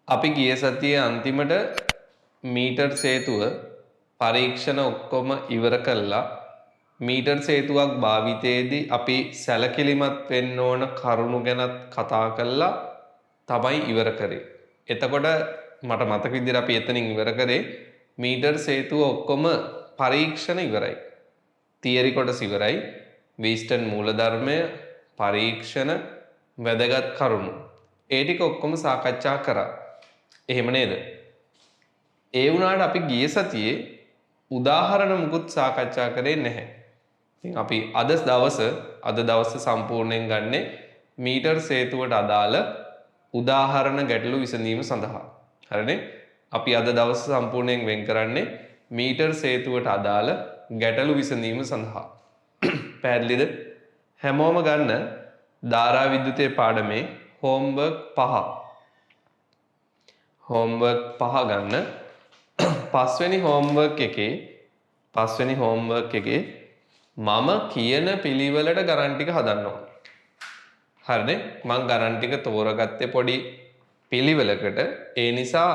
අපි ගිය සතියේ අන්තිමට මීටර් සේතුව පරීක්ෂණ ඔක්කොම ඉවර කළා. මීටර් සේතුවක් භාවිතයේදී අපි සැලකිලිමත් වෙන්න ඕන කරුණු ගැනත් කතා කළා තමයි ඉවර කරේ. එතකොට මට මතක විදිහට අපි එතනින් ඉවර කරේ මීටර් සේතුව ඔක්කොම පරීක්ෂණ ඉවරයි. තියරි කොටස ඉවරයි. වීස්ටන් මූලධර්මය, පරීක්ෂණ, වැදගත් කරුණු. ඒ ටික ඔක්කොම සාකච්ඡා කරා. එහෙම නේද? ඒ වුණාට අපි ගිය සතියේ උදාහරණ මුකුත් සාකච්ඡා කරේ නැහැ. ඉතින් අපි අද දවස සම්පූර්ණයෙන් ගන්නේ මීටර් සේතුවට අදාළ උදාහරණ ගැටලු විසඳීම සඳහා. හරිනේ? අපි අද දවස සම්පූර්ණයෙන් වෙන් කරන්නේ මීටර් සේතුවට අදාළ ගැටලු විසඳීම සඳහා. පැහැදිලිද? හැමෝම ගන්න ධාරා විද්‍යුතයේ පාඩමේ හෝම්වර්ක් 5. හෝම්වර්ක් 5 ගන්න. පස්වෙනි හෝම්වර්ක් එකේ මම කියන පිළිවෙලට ගණන් ටික හදන්න ඕන. හරිනේ? මම ගණන් ටික තෝරගත්තේ පොඩි පිළිවෙලකට. ඒ නිසා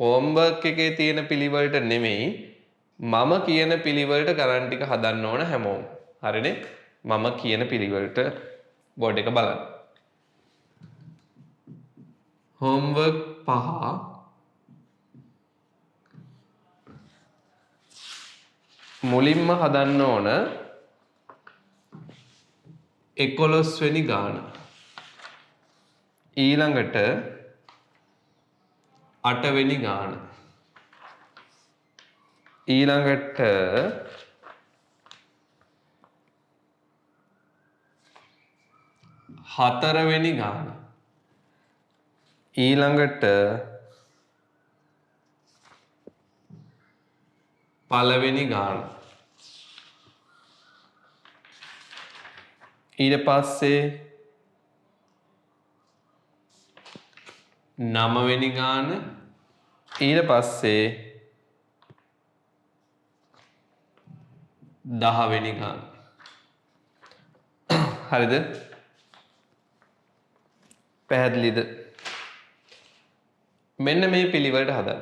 හෝම්වර්ක් එකේ තියෙන පිළිවෙලට නෙමෙයි මම කියන පිළිවෙලට ගණන් ටික හදන්න ඕන හැමෝම. හරිනේ? මම කියන පිළිවෙලට බෝඩ් එක බලන්න. හෝම්වර්ක් 5 මුලින්ම හදන්න ඕන 11 වෙනි ගාන. ඊළඟට 8 වෙනි ගාන. ඊළඟට 4 වෙනි ගාන. ඊළඟට පළවෙනි ගාන. ඊට පස්සේ 9 වෙනි ගාන. ඊට පස්සේ 10 වෙනි ගාන. හරිද? පැහැදිලිද? මෙන්න මේ පිළිවෙලට හදන්න.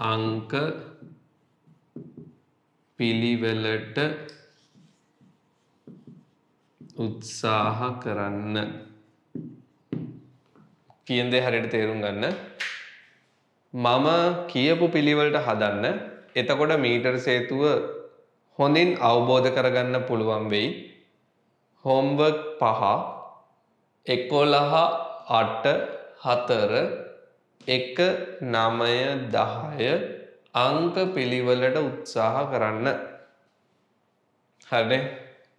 අංක පිළිවෙලට උත්සාහ කරන්න. කියන දේ හරියට තේරුම් ගන්න. මම කියපු පිළිවෙලට හදන්න. එතකොට මීටර් සේතුව හොඳින් අවබෝධ කරගන්න පුළුවන් වෙයි. හෝම්වර්ක් 5 11 8 4 1 9 10 අංක පිළිවෙලට උත්සාහ කරන්න. හරිනේ?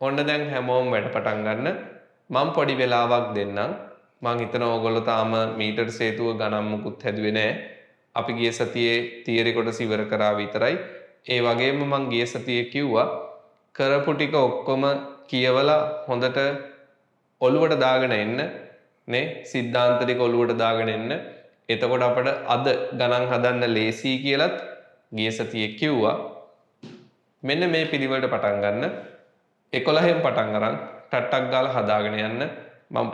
ඔන්න දැන් හැමෝම වැඩ පටන් ගන්න. මම පොඩි වෙලාවක් දෙන්නම්. මං හිතනවා ඔයගොල්ලෝ තාම මීටර් සේතුව ගණන් මුකුත් හැදුවේ නැහැ. අපි ගිය සතියේ තියරි කොටස ඉවර කරා විතරයි. ඒ වගේම මං ගිය සතියේ කිව්වා කරපු ටික ඔක්කොම කියවලා හොඳට ඔළුවට දාගෙන එන්න නේ. සිද්ධාන්ත ටික ඔළුවට දාගෙන එන්න. එතකොට අපිට අද ගණන් හදන්න ලේසි කියලත් ගිය සතියේ කිව්වා. මෙන්න මේ පිළිවෙලට පටන් ගන්න. 11න් පටන් අරන් ටට්ටක් ගාලා හදාගෙන යන්න. මම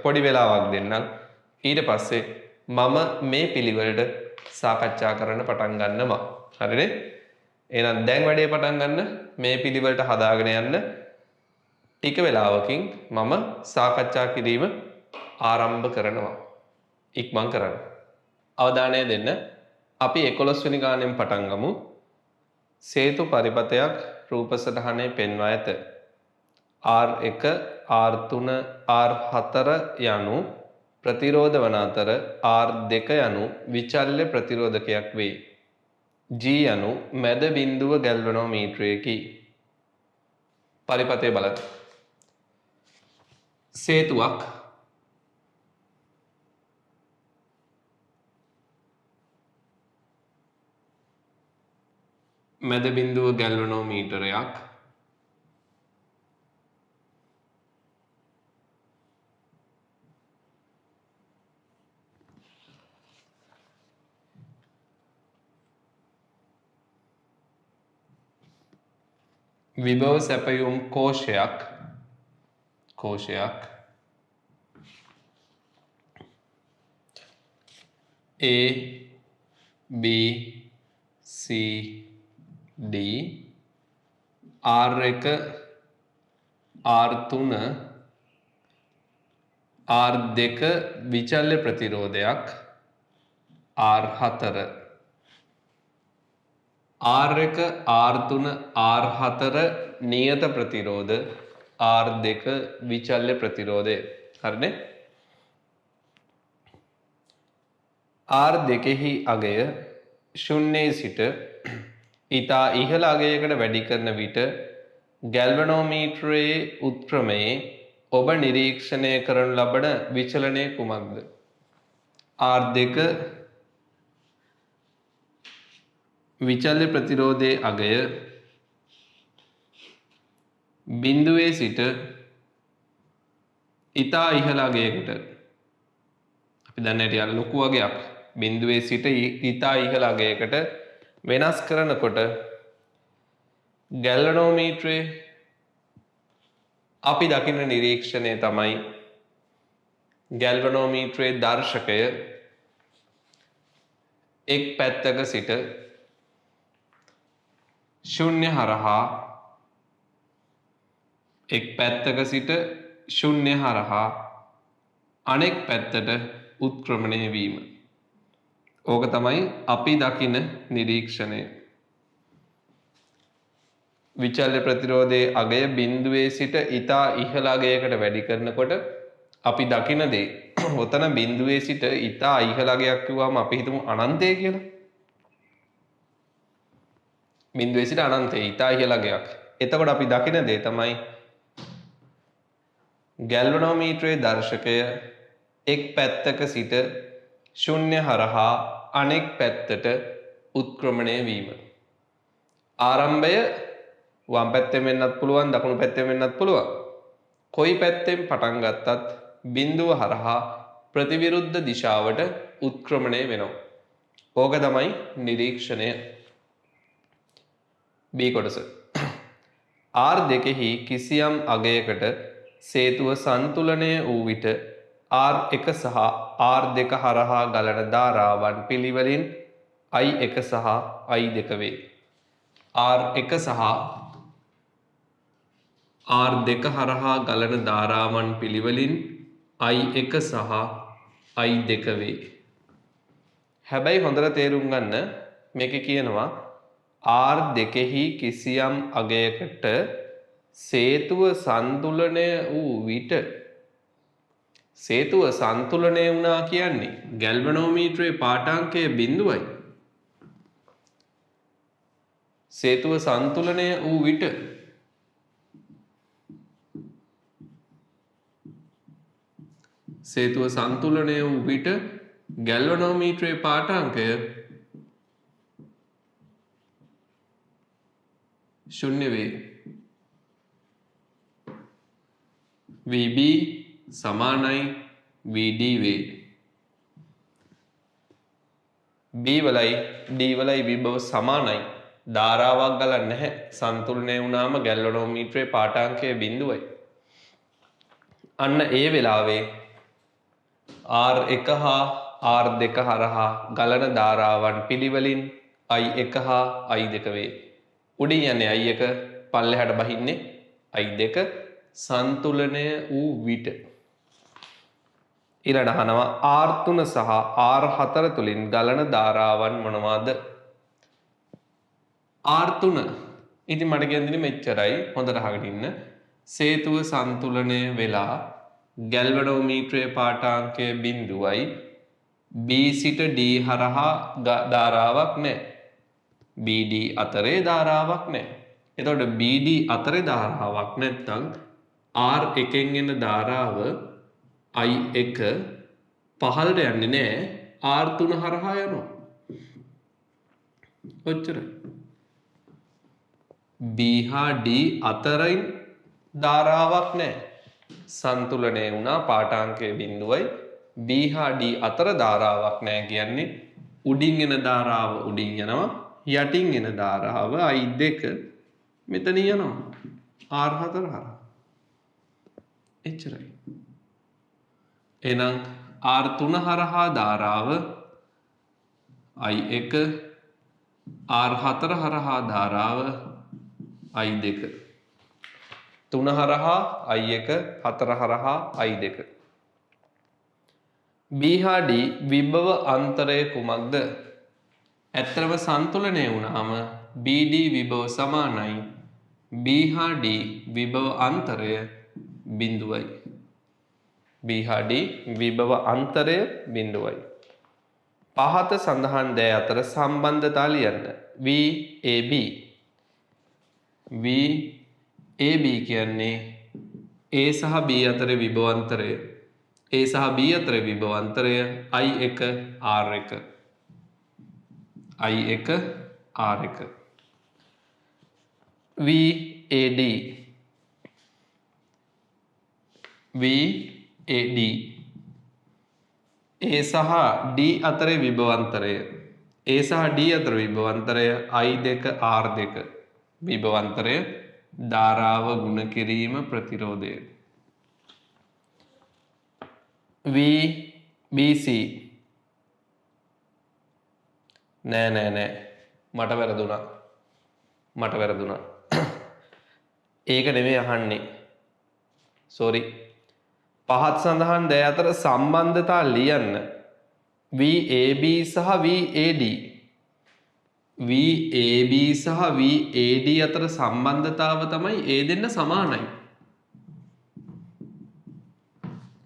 පොඩි වෙලාවක් දෙන්නම්. ඊට පස්සේ මම මේ පිළිවෙලට සාකච්ඡා කරන්න පටන් ගන්නවා. හරිනේ? එහෙනම් දැන් වැඩේ පටන් ගන්න. මේ පිළිවෙලට හදාගෙන යන්න. ටික වෙලාවකින් මම සාකච්ඡා කිරීම ආරම්භ කරනවා. ඉක්මන් කරන්න. අවධානය දෙන්න. අපි 11 වෙනි ගානෙන් පටන් ගමු. සේතු පරිපථයක් රූප සටහනේ පෙන්වා ඇත. R1 R3 R4 යනු ප්‍රතිරෝධ වන අතර R2 යනු විචල්්‍ය ප්‍රතිරෝධකයක් වේ. G යනු මැද බිඳුව ගැල්වනෝමීටරයකි. පරිපථය බලන්න. සේතුවක් මැද බිඳුව ගැල්වනෝමීටරයක් විභව සැපයුම් කෝෂයක් A B C D R1 R3 R2 විචල්්‍ය ප්‍රතිරෝධයක් R4 R1 R3 R4 නියත ප්‍රතිරෝධ R2 විචල්්‍ය ප්‍රතිරෝධය හරිනේ R2 අගය ශුන්‍යයේ සිට ඉතා ඉහළ අගයකට වැඩි කරන විට ගැල්වනෝමීටරයේ උත්ක්‍රමයේ ඔබ නිරීක්ෂණය කරනු ලබන විචලනය කුමක්ද? R2 විචල්්‍ය ප්‍රතිරෝධයේ අගය බිඳුවේ සිට ඉතා ඉහළ අගයකට අපි දන්නේ ටිකක් ලොකු අගයක් බිඳුවේ සිට ඉතා ඉහළ අගයකට වෙනස් කරනකොට ගැල්වනෝමීටරයේ අපි දකින නිරීක්ෂණය තමයි ගැල්වනෝමීටරයේ දර්ශකය එක් පැත්තක සිට ශුන්‍ය හරහා එක් පැත්තක සිට ශුන්‍ය හරහා අනෙක් පැත්තට උත්ක්‍රමණය වීම. ඕක තමයි අපි දකින නිරීක්ෂණය. විචල්්‍ය ප්‍රතිරෝධයේ අගය බිඳුවේ සිට ඉතා ඉහළ අගයකට වැඩි කරනකොට අපි දකින දේ ඔතන බිඳුවේ සිට ඉතා ඉහළ අගයක් කිව්වම අපි හිතමු අනන්තය කියලා. බිඳුවේ සිට අනන්තය ඉතා ඉහළ අගයක්. එතකොට අපි දකින දේ තමයි ගැල්වනෝමීටරයේ දර්ශකය එක් පැත්තක සිට ශුන්‍ය හරහා අනෙක් පැත්තට උත්ක්‍රමණය වීම. ආරම්භය වම් පැත්තෙන් වෙන්නත් පුළුවන් දකුණු පැත්තෙන් වෙන්නත් පුළුවන්. කොයි පැත්තෙන් පටන් ගත්තත් බිඳුව හරහා ප්‍රතිවිරුද්ධ දිශාවට උත්ක්‍රමණය වෙනවා. ඕක තමයි නිරීක්ෂණය. B කොටස. R2 කිසියම් අගයකට සේතුව සංතුලනය වූ විට R1 සහ R2 හරහා ගලන ධාරාවන් පිළිවෙලින් I1 සහ I2 වේ. R1 සහ R2 හරහා ගලන ධාරාවන් පිළිවෙලින් I1 සහ I2 වේ. හැබැයි හොඳට තේරුම් ගන්න මේක කියනවා R2 කිසියම් අගයකට සේතුව සංතුලනය වූ විට සේතුව සංතුලනය වුණා කියන්නේ ගැල්වනෝමීටරයේ පාඨාංකය බිඳුවයි. සේතුව සංතුලනය වූ විට සේතුව සංතුලනය වූ විට ගැල්වනෝමීටරයේ පාඨාංකය ශුන්‍ය වේ. VB සමානයි VD වේ. B වලයි D වලයි විභව සමානයි. ධාරාවක් ගලන්නේ නැහැ. සංතුලනය වුණාම ගැල්වනෝමීටරයේ පාඨාංකය බිඳුවයි. අන්න ඒ වෙලාවේ R1 හා R2 හරහා ගලන ධාරාවන් පිළිවෙලින් I1 හා I2 වේ. උඩින් යන්නේ I1 පල්ලෙහාට බහින්නේ I2 සංතුලනය වූ විට. ඊළඟ අහනවා R3 සහ R4 තුලින් ගලන ධාරාවන් මොනවාද? R3 ඉතින් මට කියන්නේ මෙච්චරයි. හොඳට අහගෙන ඉන්න. සේතුව සංතුලනය වෙලා ගැල්වනෝමීටරයේ පාඨාංකය බිඳුවයි. B සිට D හරහා ධාරාවක් නැහැ. BD අතරේ ධාරාවක් නැහැ. එතකොට BD අතරේ ධාරාවක් නැත්නම් R1 එන ධාරාව I1 පහළට යන්නේ නැහැ. R3 හරහා යනවා. ඔච්චරයි. B හා D අතරින් ධාරාවක් නැහැ. සංතුලනය වුණා පාඨාංකය බිඳුවයි. B හා D අතර ධාරාවක් නැහැ කියන්නේ උඩින් එන ධාරාව උඩින් යනවා. යටින් එන ධාරාව I2 මෙතන යනවා. R4 හරහා. එච්චරයි. එහෙනම් R3 හරහා ධාරාව I1 R4 හරහා ධාරාව I2 3 හරහා I1 4 හරහා I2 B හා D විභව අන්තරය කුමක්ද? ඇත්තටම සන්තුලනය වුණාම BD විභව සමානයි B හා D විභව අන්තරය බිඳුවයි. B හා D විභව අන්තරය බිඳුවයි. පහත සඳහන් දෑ අතර සම්බන්ධතා ලියන්න. VAB VAB කියන්නේ A සහ B අතර විභව අන්තරය. A සහ B අතර විභව අන්තරය I1 R1 I1 R1 VAD VAD A සහ D අතර විභව අන්තරය A සහ D අතර විභව අන්තරය I2 R2 විභව අන්තරය ධාරාව ගුණ කිරීම ප්‍රතිරෝධය VBC නෑ මට වැරදුනා ඒක නෙමෙයි අහන්නේ සෝරි පහත් සඳහන් දෑ අතර සම්බන්ධතා ලියන්න VAB සහ VAD VAB සහ VAD අතර සම්බන්ධතාව තමයි ඒ දෙන්න සමානයි.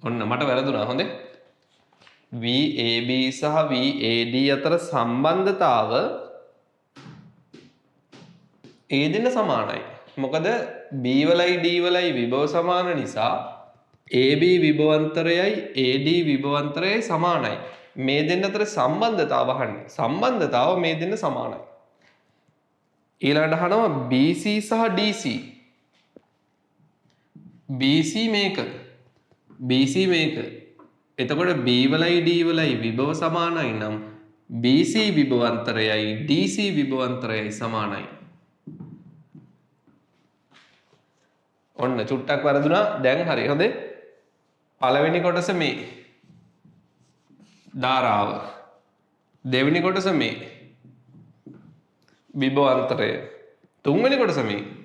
ඔන්න මට වැරදුනා හොඳේ. VAB සහ VAD අතර සම්බන්ධතාව ඒ දෙන්න සමානයි. මොකද B වලයි D වලයි විභව සමාන නිසා AB විභවාන්තරයයි AD විභවාන්තරයයි සමානයි. මේ දෙන්න අතර සම්බන්ධතාව අහන්නේ. සම්බන්ධතාව මේ දෙන්න සමානයි. ඊළඟට අහනවා BC සහ DC. BC මේක. එතකොට B වලයි D වලයි විභව සමානයි නම් BC විභවාන්තරයයි DC විභවාන්තරයයි සමානයි. ඔන්න චුට්ටක් වැරදුනා. දැන් හරි. හොඳේ. පළවෙනි කොටස මේ ධාරාව. දෙවෙනි කොටස මේ විභවාන්තරය. තුන්වෙනි කොටස මේ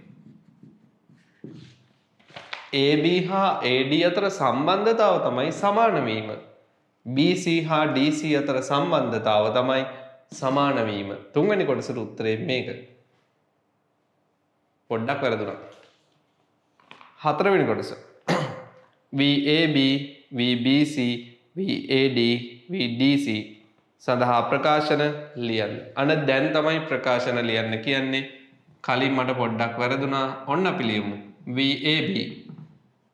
AB හා AD අතර සම්බන්ධතාව තමයි සමාන වීම. BC හා DC අතර සම්බන්ධතාව තමයි සමාන වීම. තුන්වෙනි කොටසට උත්තරේ මේක. පොඩ්ඩක් වැරදුනා. හතරවෙනි කොටස VAB VBC VAD VDC සඳහා ප්‍රකාශන ලියන්න. අන්න දැන් තමයි ප්‍රකාශන ලියන්න කියන්නේ. කලින් මට පොඩ්ඩක් වැරදුනා. ඔන්න අපි ලියමු. VAB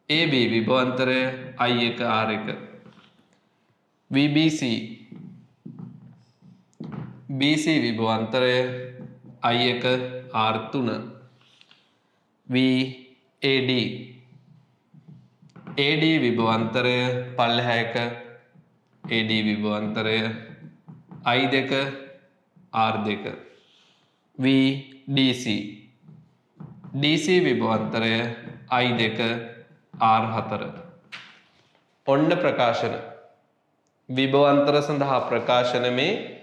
AB විභවාන්තරය I1 R1 VBC BC විභවාන්තරය I1 R3 VAD AD විභවාන්තරය පල්ලෙහායක AD විභවාන්තරය I2 R2 VDC DC විභවාන්තරය I2 R4 ඔන්න ප්‍රකාශන. විභවාන්තර සඳහා ප්‍රකාශන මේ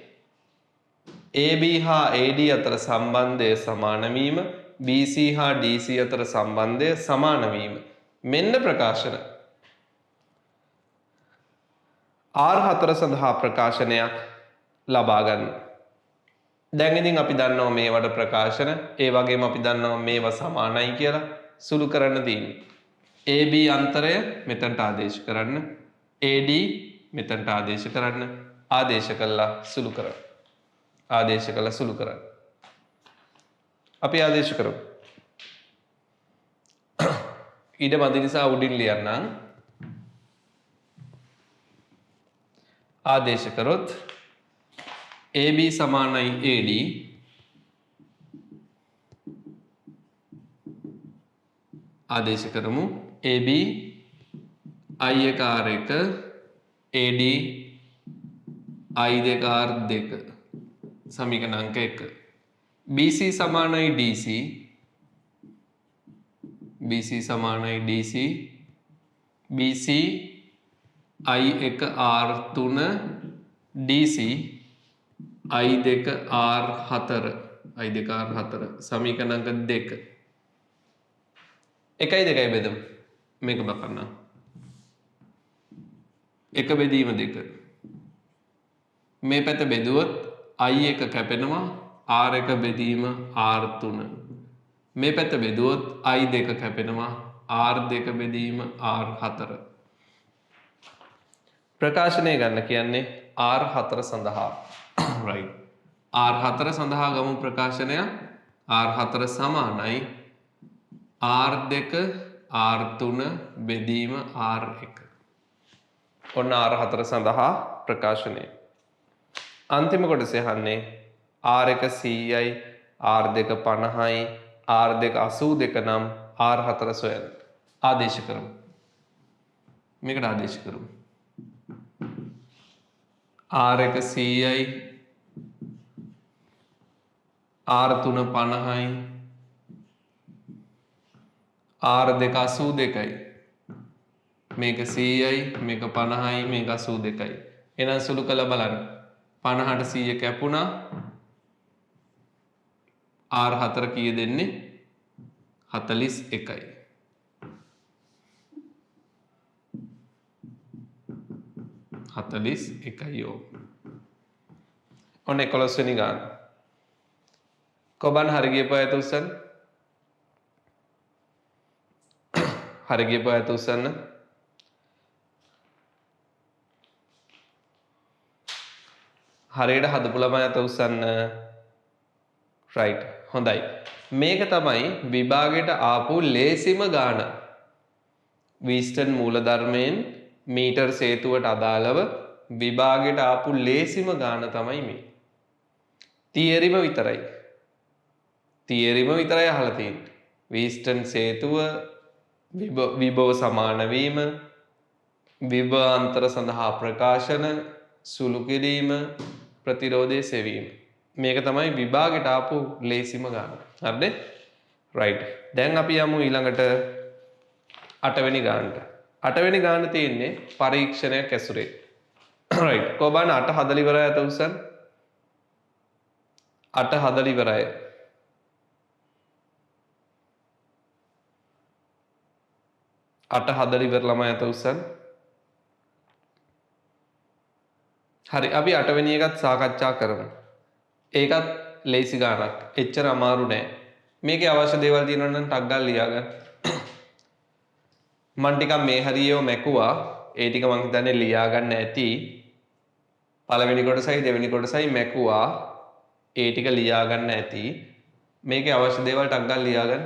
AB හා AD අතර සම්බන්ධය සමාන වීම BC හා DC අතර සම්බන්ධය සමාන වීම. මෙන්න ප්‍රකාශන. R4 සඳහා ප්‍රකාශනයක් ලබා ගන්න. දැන් ඉතින් අපි දන්නවා මේවට ප්‍රකාශන, ඒ වගේම අපි දන්නවා මේවා සමානයි කියලා. සුළු කරන්න තියෙන්නේ. AB අන්තරය මෙතනට ආදේශ කරන්න. AD මෙතනට ආදේශ කරන්න. ආදේශ කළා සුළු කරන්න. ආදේශ කළා සුළු කරන්න. අපි ආදේශ කරමු. ඊට මැද නිසා උඩින් ලියන්නම්. ආදේශ කරොත් AB සමානයි AD ආදේශ කරමු. AB I1 R1 AD I2 R2 සමීකරණ අංක 1. BC සමානයි DC BC සමානයි DC BC I1 R3 DC I2 R4 I2 R4 සමීකරණක 2 එකයි දෙකයි බෙදමු මේක බලන්න 1 බෙදීම 2 මේ පැත්ත බෙදුවොත් I1 කැපෙනවා R1 බෙදීම R3 මේ පැත්ත බෙදුවොත් I2 කැපෙනවා R2 බෙදීම R4 ප්‍රකාශනය ගන්න කියන්නේ R4 සඳහා right R4 සඳහා ගමු ප්‍රකාශනය R4 සමානයි R2 R3 බෙදීම R1 ඔන්න R4 සඳහා ප්‍රකාශනය අන්තිම කොටස යන්නේ R1 100යි R2 50යි R2 82 නම් R4 සොයන්න ආදේශ කරමු මේකට ආදේශ කරමු R1 100යි R3 50යි R2 82යි මේක 100යි මේක 50යි මේක 82යි එහෙනම් සුළු කළ බලන්න 50ට 100 කැපුණා R4 කීය දෙන්නේ 41යි යෝ ඔන්න 11 වෙනි ගාන කොබන් හරි ගියපු අයත උස්සන්න හරි ගියපු අයත උස්සන්න හරියට හදපු ළමයි අත උස්සන්න right හොඳයි මේක තමයි විභාගයට ආපු ලේසිම ගාන වීස්ටන් මූලධර්මයෙන් මීටර් සේතුවට අදාළව විභාගයට ආපු ලේසිම ගාන තමයි මේ තියරිම විතරයි අහලා තියෙන්නේ වීස්ටන් සේතුව විභව සමාන වීම විභවාන්තර සඳහා ප්‍රකාශන සුළු කිරීම ප්‍රතිරෝධය සෙවීම මේක තමයි විභාගයට ආපු ලේසිම ගාන හරිද right දැන් අපි යමු ඊළඟට 8 වෙනි ගානට 8 වෙනි ගාන තියෙන්නේ පරීක්ෂණයක් ඇසුරේ right කොබන් 8 හදලා ඉවරයි අත උස්සන්න 8 හදලා ඉවරයි 8 හදලා ඉවර ළමයි අත උස්සන්න හරි අපි 8 වෙනි එකත් සාකච්ඡා කරමු ඒකත් ලේසි ගානක් එච්චර අමාරු නෑ මේකේ අවශ්‍ය දේවල් තියෙනවා නම් ටක් ගාලා ලියා ගන්න මම ටිකක් මේ හරියව මැකුවා ඒ ටික මං හිතන්නේ ලියා ගන්න ඇති පළවෙනි කොටසයි දෙවෙනි කොටසයි මැකුවා ඒ ටික ලියා ගන්න ඇති මේකේ අවශ්‍ය දේවල් ටක් ගාලා ලියා ගන්න